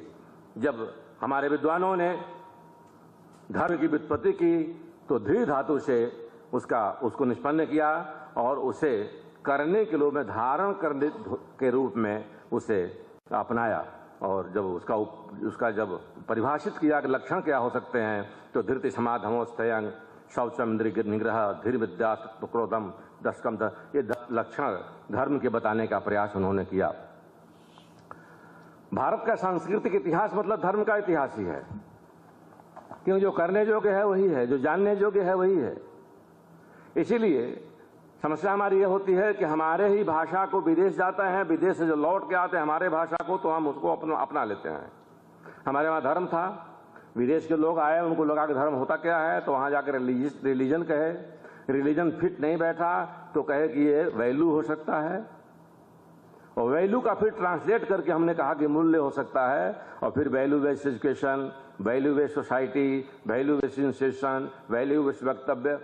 जब हमारे विद्वानों ने धर्म की व्युत्पत्ति की तो धृ धातु से उसको निष्पन्न किया और उसे करने के रूप में, धारण करने के रूप में उसे अपनाया। और जब उसका जब परिभाषित किया कि लक्षण क्या हो सकते हैं, तो धृति समाधमोस्तयं शौचम निग्रह धीर विद्या क्रोधम दशकम, ये लक्षण धर्म के बताने का प्रयास उन्होंने किया। भारत का सांस्कृतिक इतिहास मतलब धर्म का इतिहास ही है, क्योंकि जो करने योग्य है वही है, जो जानने योग्य है वही है। इसीलिए समस्या हमारी ये होती है कि हमारे ही भाषा को विदेश जाते हैं, विदेश से जो लौट के आते हैं हमारे भाषा को, तो हम उसको अपना लेते हैं। हमारे वहाँ धर्म था, विदेश के लोग आए, उनको लगा कि धर्म होता क्या है, तो वहाँ जाकर रिलीजन कहे, रिलीजन फिट नहीं बैठा तो कहे कि ये वैल्यू हो सकता है, और वैल्यू का फिर ट्रांसलेट करके हमने कहा कि मूल्य हो सकता है, और फिर value based education, value based society, value based institution, value based वक्तव्य,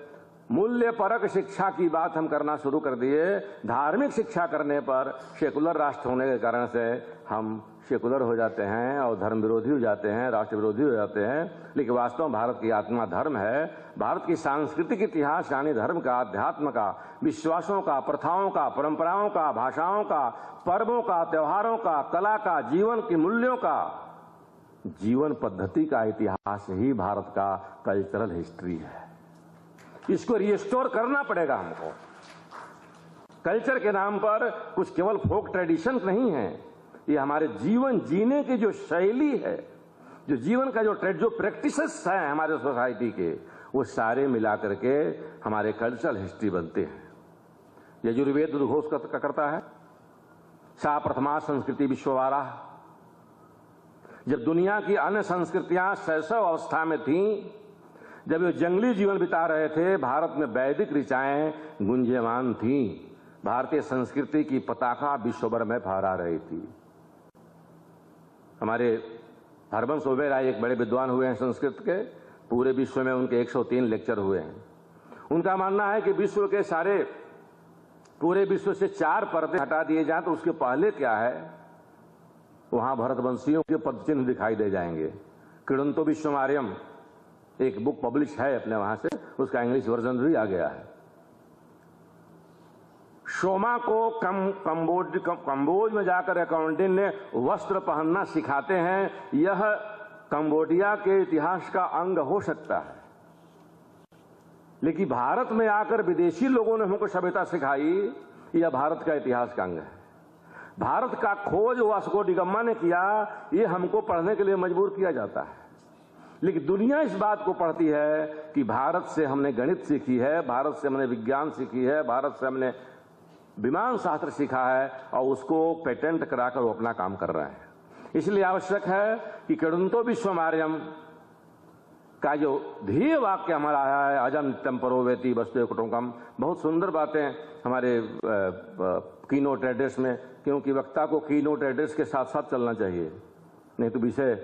मूल्य परक शिक्षा की बात हम करना शुरू कर दिए। धार्मिक शिक्षा करने पर सेकुलर राष्ट्र होने के कारण से हम सेकुलर हो जाते हैं और धर्म विरोधी हो जाते हैं, राष्ट्र विरोधी हो जाते हैं। लेकिन वास्तव में भारत की आत्मा धर्म है। भारत की सांस्कृतिक इतिहास यानी धर्म का, अध्यात्म का, विश्वासों का, प्रथाओं का, परंपराओं का, भाषाओं का, पर्वों का, त्योहारों का, कला का, जीवन के मूल्यों का, जीवन पद्धति का इतिहास ही भारत का कल्चरल हिस्ट्री है। इसको रिस्टोर करना पड़ेगा हमको। कल्चर के नाम पर कुछ केवल फोक ट्रेडिशंस नहीं है, ये हमारे जीवन जीने की जो शैली है, जो जीवन का जो प्रैक्टिसेस हैं हमारे सोसाइटी के, वो सारे मिला करके हमारे कल्चरल हिस्ट्री बनते हैं। यजुर्वेद उद्घोष करता है सा प्रथमा संस्कृति विश्ववाराह। जब दुनिया की अन्य संस्कृतियां शैशव अवस्था में थीं, जब वे जंगली जीवन बिता रहे थे, भारत में वैदिक ऋचाएं गुंजयमान थीं। भारतीय संस्कृति की पताका विश्वभर में फहरा रही थी। हमारे हरबंश ओबेरॉय एक बड़े विद्वान हुए हैं संस्कृत के, पूरे विश्व में उनके 103 लेक्चर हुए हैं। उनका मानना है कि विश्व के पूरे विश्व से 4 पर्दे हटा दिए जाएं तो उसके पहले क्या है, वहां भरतवंशियों के पदचिन्ह दिखाई दे जाएंगे। कृणंतो विश्वमार्यम एक बुक पब्लिश है अपने वहां से, उसका इंग्लिश वर्जन भी आ गया है। शोमा को कंबोज में जाकर अकाउंटेंट ने वस्त्र पहनना सिखाते हैं, यह कंबोडिया के इतिहास का अंग हो सकता है, लेकिन भारत में आकर विदेशी लोगों ने हमको सभ्यता सिखाई, यह भारत का इतिहास का अंग है। भारत का खोज वास्को डी गामा ने किया, ये हमको पढ़ने के लिए मजबूर किया जाता है। लेकिन दुनिया इस बात को पढ़ती है कि भारत से हमने गणित सीखी है, भारत से हमने विज्ञान सीखी है, भारत से हमने विमान शास्त्र सीखा है, और उसको पेटेंट कराकर वो अपना काम कर रहे हैं। इसलिए आवश्यक है कि केडुंतो विश्वमार्यम का जो ध्येय वाक्य हमारा आया है, अजम नित्यम परोवेति वसुदेव कुटुंबकम, बहुत सुंदर बातें हमारे कीनोट एड्रेस में, क्योंकि वक्ता को कीनोट एड्रेस के साथ साथ चलना चाहिए, नहीं तो विषय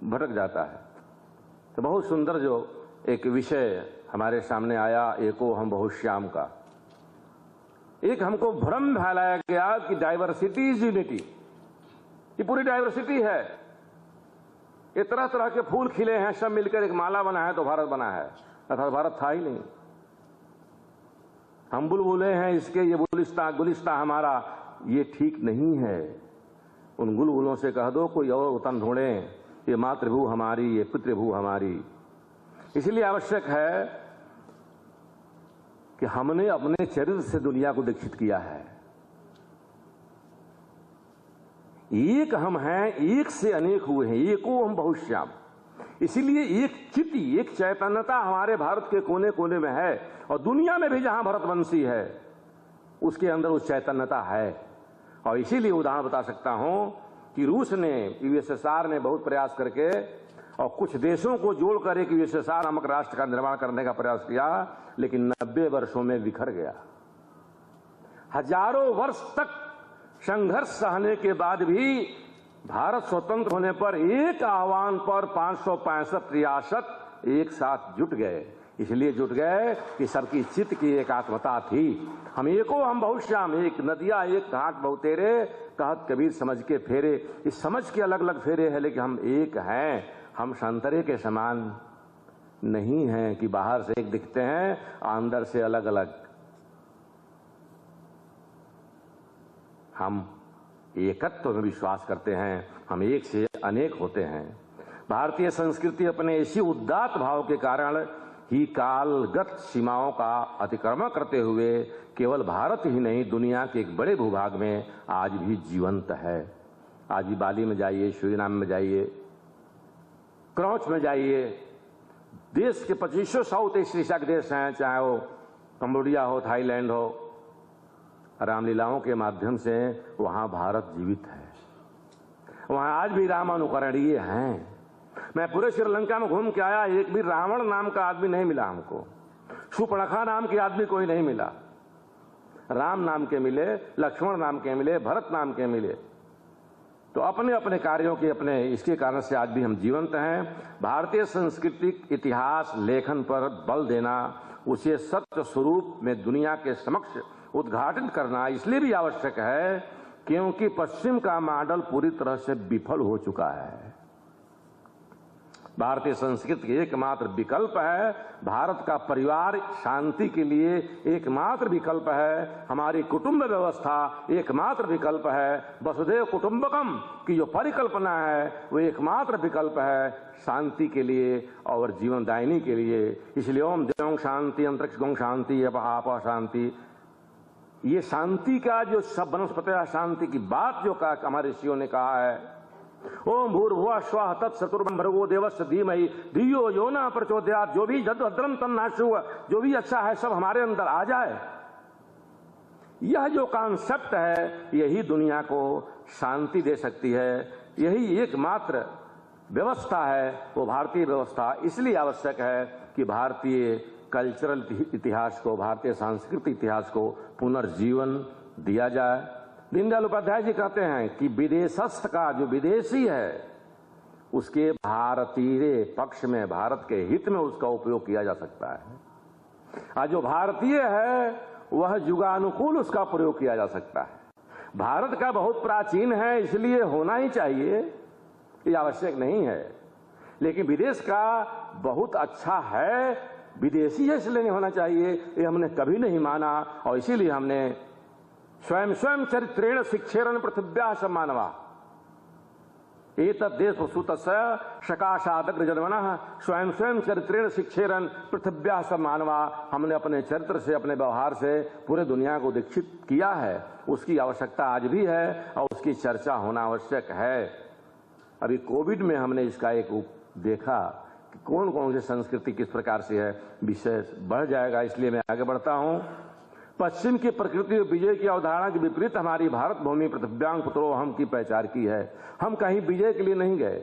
भटक जाता है। तो बहुत सुंदर जो एक विषय हमारे सामने आया, एको हम बहुश्याम का। एक हमको भ्रम फैलाया गया कि डाइवर्सिटी इज यूनिटी, ये पूरी डाइवर्सिटी है, ये तरह तरह के फूल खिले हैं, सब मिलकर एक माला बना है तो भारत बना है, अर्थात भारत था ही नहीं। हम बुलबुले हैं इसके, ये गुलिस्ता हमारा, ये ठीक नहीं है। उन बुलबुलों से कह दो कोई और वतन ढूंढे, ये मातृभू हमारी, ये पितृभू हमारी। इसलिए आवश्यक है कि हमने अपने चरित्र से दुनिया को दीक्षित किया है। एक हम हैं, एक से अनेक हुए हैं, एको हम बहुश्याम। इसीलिए एक चिति, एक चैतन्यता हमारे भारत के कोने कोने में है, और दुनिया में भी जहां भरतवंशी है उसके अंदर उस चैतन्यता है। और इसीलिए उदाहरण बता सकता हूं कि रूस ने, यूएसएसआर ने बहुत प्रयास करके और कुछ देशों को जोड़कर एक यूएसएसआर नामक राष्ट्र का निर्माण करने का प्रयास किया, लेकिन 90 वर्षों में बिखर गया। हजारों वर्ष तक संघर्ष सहने के बाद भी भारत स्वतंत्र होने पर एक आह्वान पर 565 रियासत एक साथ जुट गए। इसलिए जुट गए कि सबकी चित्त की एकात्मता थी। हम एको हम बहुश्याम, एक नदिया एक घाट बहुतेरे, कहत कबीर समझ के फेरे। इस समझ के अलग अलग फेरे हैं, लेकिन हम एक हैं। हम संतरे के समान नहीं हैं कि बाहर से एक दिखते हैं, अंदर से अलग अलग। हम एकत्व में विश्वास करते हैं, हम एक से अनेक होते हैं। भारतीय संस्कृति अपने इसी उदात्त भाव के कारण ही कालगत सीमाओं का अतिक्रमण करते हुए केवल भारत ही नहीं, दुनिया के एक बड़े भूभाग में आज भी जीवंत है। आज भी बाली में जाइए, सूरीनाम में जाइए, क्रौच में जाइए, देश के 2500 साउथ ईस्ट एशिया के देश हैं, चाहे वो कंबोडिया हो, थाईलैंड हो, रामलीलाओं के माध्यम से वहां भारत जीवित है। वहां आज भी रामानुकरणीय हैं। मैं पूरे श्रीलंका में घूम के आया, एक भी रावण नाम का आदमी नहीं मिला हमको, सुपर्णखा नाम के आदमी कोई नहीं मिला। राम नाम के मिले, लक्ष्मण नाम के मिले, भरत नाम के मिले। तो अपने अपने कार्यों के अपने इसके कारण से आज भी हम जीवंत हैं। भारतीय सांस्कृतिक इतिहास लेखन पर बल देना, उसे सत्य स्वरूप में दुनिया के समक्ष उद्घाटन करना इसलिए भी आवश्यक है क्योंकि पश्चिम का मॉडल पूरी तरह से विफल हो चुका है। भारतीय संस्कृति के एकमात्र विकल्प है, भारत का परिवार शांति के लिए एकमात्र विकल्प है, हमारी कुटुंब व्यवस्था एकमात्र विकल्प है, वसुधैव कुटुंबकम की जो परिकल्पना है वो एकमात्र विकल्प है शांति के लिए और जीवनदायिनी के लिए। इसलिए ओम देवं शांति, अंतरिक्ष गं शांति, आप शांति, ये शांति का जो सब वनस्पति शांति की बात जो कहा हमारे ऋषियों ने कहा है, ओम भूर्भुवः स्वः तत्सवितुर्वरेण्यं भर्गो देवस्य धीमहि धियो यो न प्रचोदयात्। जो भी जद्भद्रं तन्नाशु, जो भी अच्छा है सब हमारे अंदर आ जाए, यह जो कॉन्सेप्ट है यही दुनिया को शांति दे सकती है। यही एकमात्र व्यवस्था है वो भारतीय व्यवस्था। इसलिए आवश्यक है कि भारतीय कल्चरल इतिहास को, भारतीय सांस्कृतिक इतिहास को पुनर्जीवन दिया जाए। दीनदयाल उपाध्याय जी कहते हैं कि विदेशस्थ का जो विदेशी है उसके भारतीय पक्ष में, भारत के हित में उसका उपयोग किया जा सकता है, और जो भारतीय है वह युगानुकूल उसका प्रयोग किया जा सकता है। भारत का बहुत प्राचीन है इसलिए होना ही चाहिए, ये आवश्यक नहीं है, लेकिन विदेश का बहुत अच्छा है, विदेशी है इसलिए नहीं होना चाहिए, ये हमने कभी नहीं माना। और इसीलिए हमने स्वयं स्वयं चरित्रेण शिक्षेरन पृथिव्या स मानवा एतद् देश सुतस्य सकाशादग्र जन्मनः स्वयं स्वयं चरित्रेण शिक्षेरन पृथिव्या स मानवा। हमने अपने चरित्र से, अपने व्यवहार से पूरे दुनिया को दीक्षित किया है। उसकी आवश्यकता आज भी है और उसकी चर्चा होना आवश्यक है। अभी कोविड में हमने इसका एक देखा कि कौन कौन सी संस्कृति किस प्रकार से है। विषय बढ़ जाएगा, इसलिए मैं आगे बढ़ता हूं। पश्चिम की प्रकृति और विजय की अवधारणा के विपरीत हमारी भारत भूमि पृथ्व्यांग पुत्रो हम की पहचान की है। हम कहीं विजय के लिए नहीं गए,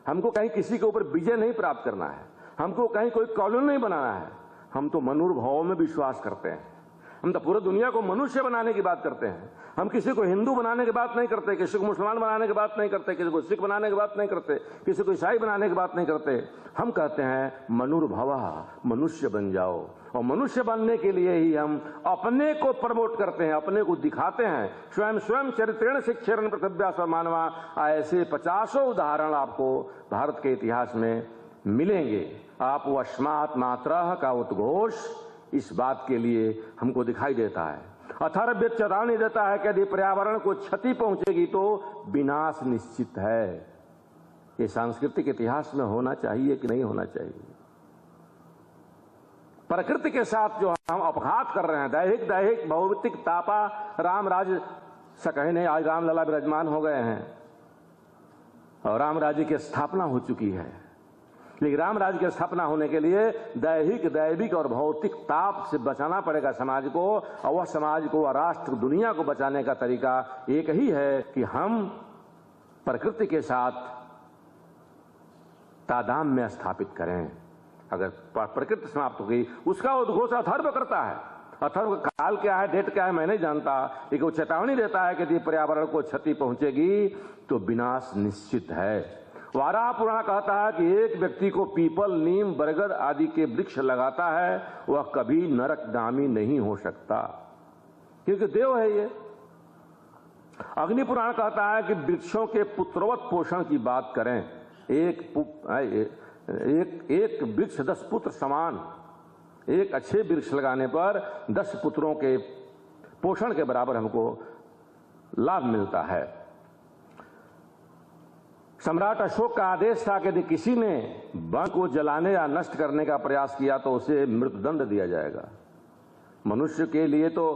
हमको कहीं किसी के ऊपर विजय नहीं प्राप्त करना है, हमको कहीं कोई कॉलोनी नहीं बनाना है। हम तो मनुर्भाव में विश्वास करते हैं। हम तो पूरी दुनिया को मनुष्य बनाने की बात करते हैं। हम किसी को हिंदू बनाने की बात नहीं करते, किसी को मुसलमान बनाने की बात नहीं करते, किसी को सिख बनाने की बात नहीं करते, किसी को ईसाई बनाने की बात नहीं करते। हम कहते हैं मनुर्भवः, मनुष्य बन जाओ। और मनुष्य बनने के लिए ही हम अपने को प्रमोट करते हैं, अपने को दिखाते हैं। स्वयं स्वयं चरित्रेण शिक्षेरन पृथिव्या स मानवा। ऐसे 50 उदाहरण आपको भारत के इतिहास में मिलेंगे। आप वस्मात् मात्रः का उद्घोष इस बात के लिए हमको दिखाई देता है। अथर्ववेद चेतावनी देता है कि यदि पर्यावरण को क्षति पहुंचेगी तो विनाश निश्चित है। ये सांस्कृतिक इतिहास में होना चाहिए कि नहीं होना चाहिए? प्रकृति के साथ जो हम अपघात कर रहे हैं, दैहिक भौतिक तापा राम राज सकहने, आज रामलला विराजमान हो गए हैं और राम राज्य की स्थापना हो चुकी है। लेकिन राम राज्य की स्थापना होने के लिए दैविक और भौतिक ताप से बचाना पड़ेगा समाज को। और वह समाज को, राष्ट्र, दुनिया को बचाने का तरीका एक ही है कि हम प्रकृति के साथ तादात्म्य स्थापित करें। अगर प्रकृति समाप्त हो गई, उसका उद्घोष अथर्व करता है। अथर्व काल क्या है, डेट क्या है, मैं नहीं जानता, लेकिन वो चेतावनी देता है कि यदि पर्यावरण को क्षति पहुंचेगी तो विनाश निश्चित है। वाराह पुराण कहता है कि एक व्यक्ति को पीपल, नीम, बरगद आदि के वृक्ष लगाता है, वह कभी नरकगामी नहीं हो सकता, क्योंकि देव है ये। अग्नि पुराण कहता है कि वृक्षों के पुत्रवत पोषण की बात करें। एक वृक्ष 10 पुत्र समान। एक अच्छे वृक्ष लगाने पर 10 पुत्रों के पोषण के बराबर हमको लाभ मिलता है। सम्राट अशोक का आदेश था कि यदि किसी ने वन को जलाने या नष्ट करने का प्रयास किया तो उसे मृत्युदंड दिया जाएगा। मनुष्य के लिए तो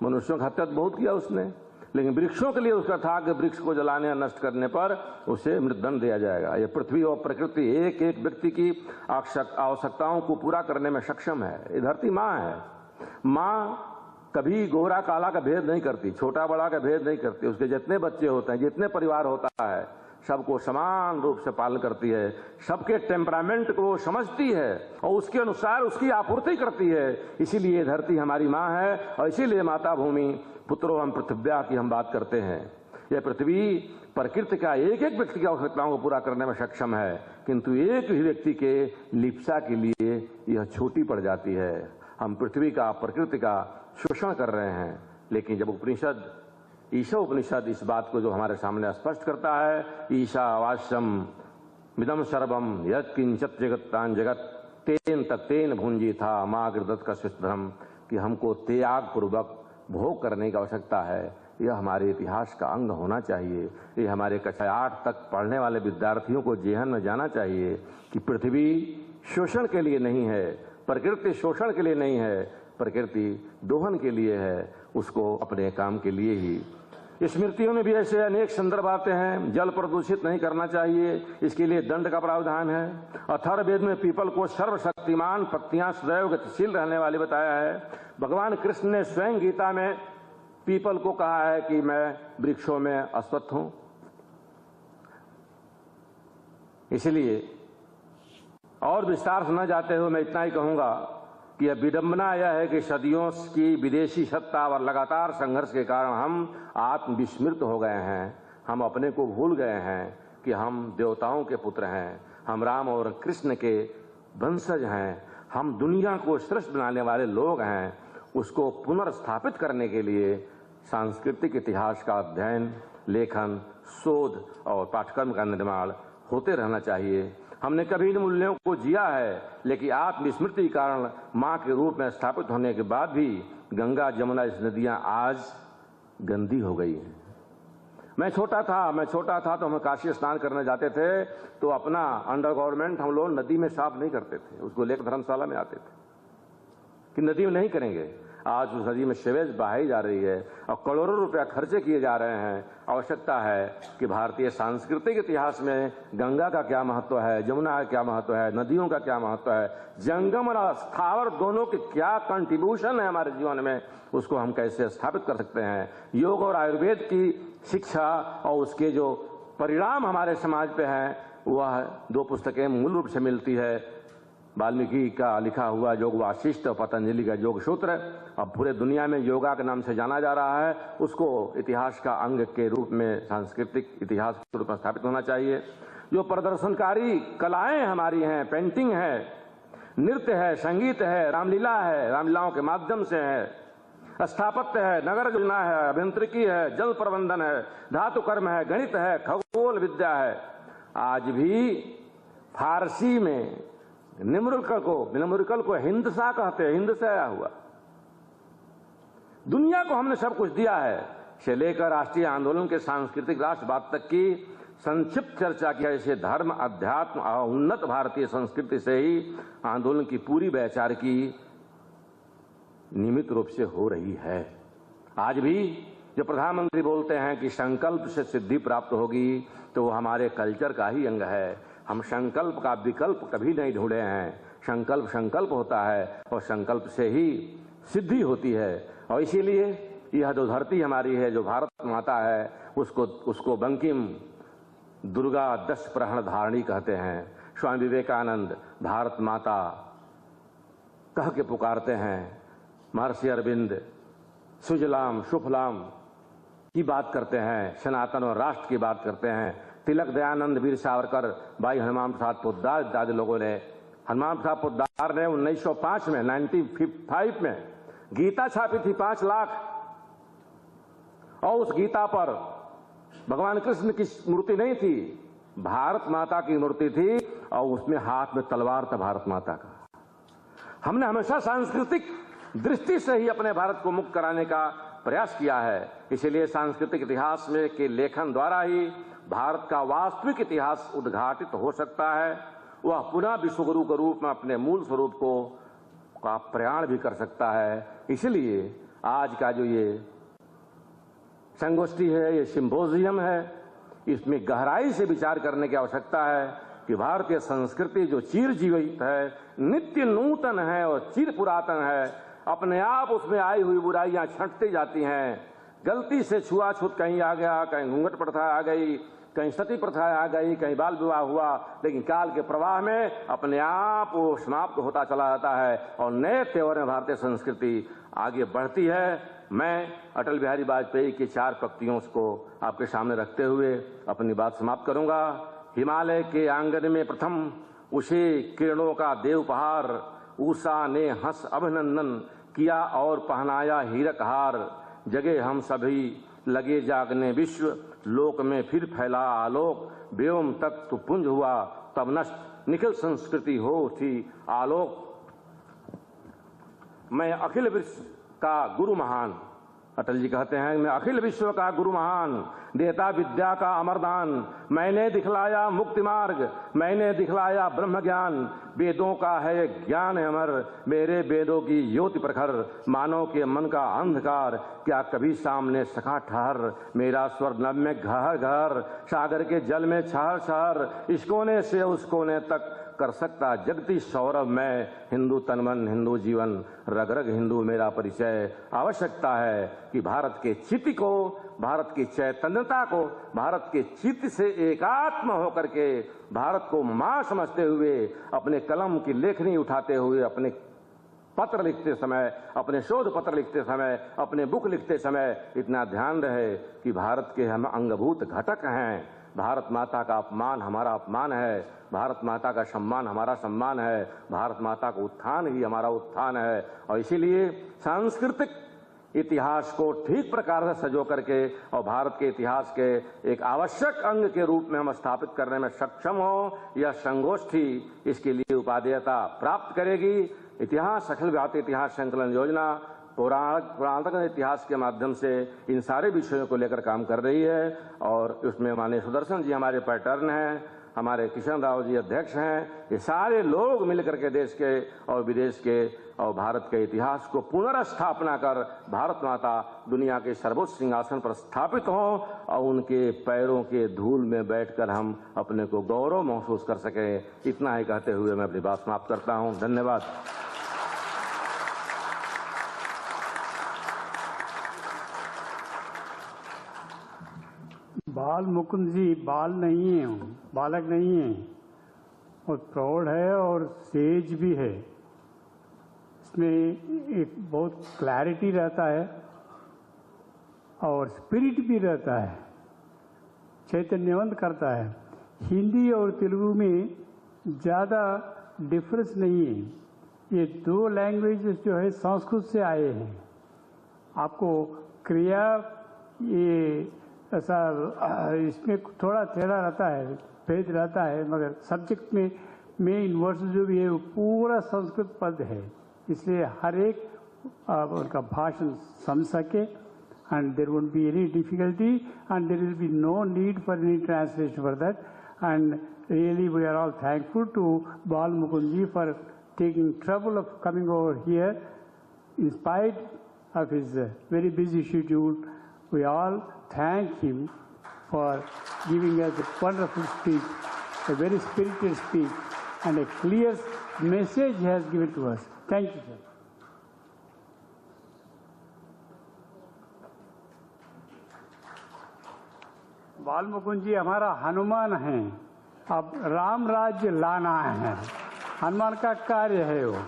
मनुष्यों का हत्या बहुत किया उसने, लेकिन वृक्षों के लिए उसका था कि वृक्ष को जलाने या नष्ट करने पर उसे मृत्युदंड दिया जाएगा। ये पृथ्वी और प्रकृति एक एक व्यक्ति की आवश्यकताओं को पूरा करने में सक्षम है। ये धरती माँ है। माँ कभी गोरा काला का भेद नहीं करती, छोटा बड़ा का भेद नहीं करती। उसके जितने बच्चे होते हैं, जितने परिवार होता है, सबको समान रूप से पालन करती है। सबके टेम्परामेंट को वो समझती है और उसके अनुसार उसकी आपूर्ति करती है। इसीलिए धरती हमारी माँ है और इसीलिए माता भूमि पुत्रो हम पृथ्व्या की हम बात करते हैं। यह पृथ्वी प्रकृति का एक एक व्यक्ति की आवश्यकताओं को पूरा करने में सक्षम है, किंतु एक ही व्यक्ति के लिप्सा के लिए यह छोटी पड़ जाती है। हम पृथ्वी का, प्रकृति का शोषण कर रहे हैं। लेकिन जब उपनिषद, ईशा उपनिषद इस बात को जो हमारे सामने स्पष्ट करता है, ईशावास्यम मिदम सर्वम यत्किंचित् जगत्तां जगत तेन तत्तेन भुंजी था मागृदत्त का धर्म, कि हमको त्याग पूर्वक भोग करने की आवश्यकता है। यह हमारे इतिहास का अंग होना चाहिए। ये हमारे कक्षा 8 तक पढ़ने वाले विद्यार्थियों को जेहन में जाना चाहिए कि पृथ्वी शोषण के लिए नहीं है, प्रकृति शोषण के लिए नहीं है, प्रकृति दोहन के लिए है, उसको अपने काम के लिए ही। स्मृतियों में भी ऐसे अनेक संदर्भ आते हैं। जल प्रदूषित नहीं करना चाहिए, इसके लिए दंड का प्रावधान है। अथर्ववेद में पीपल को सर्वशक्तिमान, पत्तियां सदैव गतिशील रहने वाले बताया है। भगवान कृष्ण ने स्वयं गीता में पीपल को कहा है कि मैं वृक्षों में अश्वत्थ हूं। इसलिए और विस्तार से न जाते हुए मैं इतना ही कहूंगा कि यह विडंबना यह है कि सदियों की विदेशी सत्ता और लगातार संघर्ष के कारण हम आत्मविस्मृत हो गए हैं। हम अपने को भूल गए हैं कि हम देवताओं के पुत्र हैं, हम राम और कृष्ण के वंशज हैं, हम दुनिया को श्रेष्ठ बनाने वाले लोग हैं। उसको पुनर्स्थापित करने के लिए सांस्कृतिक इतिहास का अध्ययन, लेखन, शोध और पाठ्यक्रम का निर्माण होते रहना चाहिए। हमने कभी इन मूल्यों को जिया है, लेकिन आत्मस्मृति के कारण मां के रूप में स्थापित होने के बाद भी गंगा, जमुना, इस नदियां आज गंदी हो गई है। मैं छोटा था तो हम काशी स्नान करने जाते थे तो अपना अंडर गवर्नमेंट हम लोग नदी में साफ नहीं करते थे, उसको लेकर धर्मशाला में आते थे कि नदी में नहीं करेंगे। आज उस नदी में सीवेज बहाई जा रही है और करोड़ों रुपया खर्चे किए जा रहे हैं। आवश्यकता है कि भारतीय सांस्कृतिक इतिहास में गंगा का क्या महत्व है, जमुना का क्या महत्व है, नदियों का क्या महत्व है, जंगम और स्थावर दोनों के क्या कंट्रीब्यूशन है हमारे जीवन में, उसको हम कैसे स्थापित कर सकते हैं। योग और आयुर्वेद की शिक्षा और उसके जो परिणाम हमारे समाज पे हैं, वह 2 पुस्तकें मूल रूप से मिलती है। वाल्मीकि का लिखा हुआ योग वासिष्ठ और पतंजलि का योग सूत्र अब पूरे दुनिया में योगा के नाम से जाना जा रहा है। उसको इतिहास का अंग के रूप में, सांस्कृतिक इतिहास के रूप में स्थापित होना चाहिए। जो प्रदर्शनकारी कलाएं हमारी हैं, पेंटिंग है, नृत्य है, संगीत है, रामलीला है, रामलीलाओं के माध्यम से है, स्थापत्य है, नगर योजना है, अभियांत्रिकी है, जल प्रबंधन है, धातु कर्म है, गणित है, खगोल विद्या है। आज भी फारसी में निम्रुकल को हिंदसा कहते हैं, हिंद से आया हुआ। दुनिया को हमने सब कुछ दिया है, से लेकर राष्ट्रीय आंदोलन के सांस्कृतिक राष्ट्रवाद तक की संक्षिप्त चर्चा की। ऐसे धर्म, अध्यात्म और उन्नत भारतीय संस्कृति से ही आंदोलन की पूरी वैचारिकी नियमित रूप से हो रही है। आज भी जो प्रधानमंत्री बोलते हैं कि संकल्प से सिद्धि प्राप्त होगी, तो वो हमारे कल्चर का ही अंग है। हम संकल्प का विकल्प कभी नहीं ढूंढे हैं। संकल्प होता है और संकल्प से ही सिद्धि होती है। और इसीलिए यह जो धरती हमारी है, जो भारत माता है, उसको बंकिम दुर्गा 10 प्रहण धारणी कहते हैं। स्वामी विवेकानंद भारत माता कह के पुकारते हैं। महर्षि अरविंद सुजलाम सुफलाम की बात करते हैं, सनातन और राष्ट्र की बात करते हैं। तिलक, दयानंद, वीर सावरकर, भाई हनुमान प्रसाद पोद्दार इत्यादि लोगों ने, हनुमान प्रसाद पोद्दार ने 1905 में 1905 में गीता छापी थी 5 लाख, और उस गीता पर भगवान कृष्ण की मूर्ति नहीं थी, भारत माता की मूर्ति थी, और उसमें हाथ में तलवार था भारत माता का। हमने हमेशा सांस्कृतिक दृष्टि से ही अपने भारत को मुक्त कराने का प्रयास किया है। इसलिए सांस्कृतिक इतिहास में के लेखन द्वारा ही भारत का वास्तविक इतिहास उद्घाटित हो सकता है। वह पुनः विश्वगुरु के रूप में अपने मूल स्वरूप को का प्रयाण भी कर सकता है। इसलिए आज का जो ये संगोष्ठी है, ये सिम्पोजियम है, इसमें गहराई से विचार करने की आवश्यकता है कि भारतीय संस्कृति जो चिर जीवित है, नित्य नूतन है और चिर पुरातन है, अपने आप उसमें आई हुई बुराइयां छंटती जाती हैं। गलती से छुआछूत कहीं आ गया, कहीं घूंघट प्रथा आ गई, कहीं सती प्रथा आ गई, कहीं बाल विवाह हुआ, लेकिन काल के प्रवाह में अपने आप वो समाप्त होता चला जाता है और नए तेवर में भारतीय संस्कृति आगे बढ़ती है। मैं अटल बिहारी वाजपेयी की 4 पंक्तियों को आपके सामने रखते हुए अपनी बात समाप्त करूंगा। हिमालय के आंगन में प्रथम उसे किरणों का देवपहार, उषा ने हंस अभिनंदन किया और पहनाया हीरक हार। जगे हम सभी लगे जागने विश्व, लोक में फिर फैला आलोक। व्योम तक तो पुंज हुआ तब नष्ट, निखिल संस्कृति हो उठी आलोक। मैं अखिल विश्व का गुरु महान, अटल जी कहते हैं, मैं अखिल विश्व का गुरु महान, देता विद्या का अमरदान। मैंने दिखलाया मुक्ति मार्ग, मैंने दिखलाया ब्रह्म ज्ञान। वेदों का है ज्ञान अमर, मेरे वेदों की ज्योति प्रखर। मानव के मन का अंधकार क्या कभी सामने सखा ठहर। मेरा स्वर नभ में घर घर, सागर के जल में छहर छहर। इस कोने से उस कोने तक कर सकता जगती सौरभ मैं। हिंदू तनमन हिंदू जीवन, रग रग हिंदू मेरा परिचय। आवश्यकता है कि भारत के चित्त को, भारत की चैतन्यता को, भारत के चित्त से एकात्म होकर के भारत को मां समझते हुए, अपने कलम की लेखनी उठाते हुए, अपने पत्र लिखते समय, अपने शोध पत्र लिखते समय, अपने बुक लिखते समय इतना ध्यान रहे कि भारत के हम अंगभूत घटक हैं। भारत माता का अपमान हमारा अपमान है, भारत माता का सम्मान हमारा सम्मान है, भारत माता का उत्थान ही हमारा उत्थान है। और इसीलिए सांस्कृतिक इतिहास को ठीक प्रकार से सजो करके और भारत के इतिहास के एक आवश्यक अंग के रूप में हम स्थापित करने में सक्षम हो, यह संगोष्ठी इसके लिए उपादेयता प्राप्त करेगी। इतिहास, अखिल भारतीय इतिहास संकलन योजना पुरातन इतिहास के माध्यम से इन सारे विषयों को लेकर काम कर रही है। और उसमें माननीय सुदर्शन जी हमारे पैटर्न हैं, हमारे किशन राव जी अध्यक्ष हैं। ये सारे लोग मिलकर के देश के और विदेश के और भारत के इतिहास को पुनर्स्थापना कर भारत माता दुनिया के सर्वोच्च सिंहासन पर स्थापित हों और उनके पैरों के धूल में बैठकर हम अपने को गौरव महसूस कर सकें। इतना ही कहते हुए मैं अपनी बात समाप्त करता हूं। धन्यवाद। बाल मुकुंद जी बाल नहीं है, बालक नहीं है, और प्रौढ़ है और सेज भी है। इसमें एक बहुत क्लैरिटी रहता है और स्पिरिट भी रहता है, चैतन्यवंत करता है। हिंदी और तेलुगु में ज़्यादा डिफरेंस नहीं है। ये दो लैंग्वेजेस जो है संस्कृत से आए हैं। आपको क्रिया ये ऐसा इसमें थोड़ा टेढ़ा रहता है, भेद रहता है, मगर सब्जेक्ट में मेन वर्ड्स जो भी है वो पूरा संस्कृत पद है, इसलिए हर एक उनका भाषण समझ सके and there won't be any difficulty and there will be no need for any translation for that. And really we are all thankful to Bal Mukundji for taking trouble of coming over here in spite of his very busy schedule. We all thank him for giving us a wonderful speech, a very spirited speech, and a clear message he has given to us. Thank you, sir. बाल मुकुंद जी हमारा हनुमान है, अब राम राज्य लाना है, हनुमान का कार्य है वो।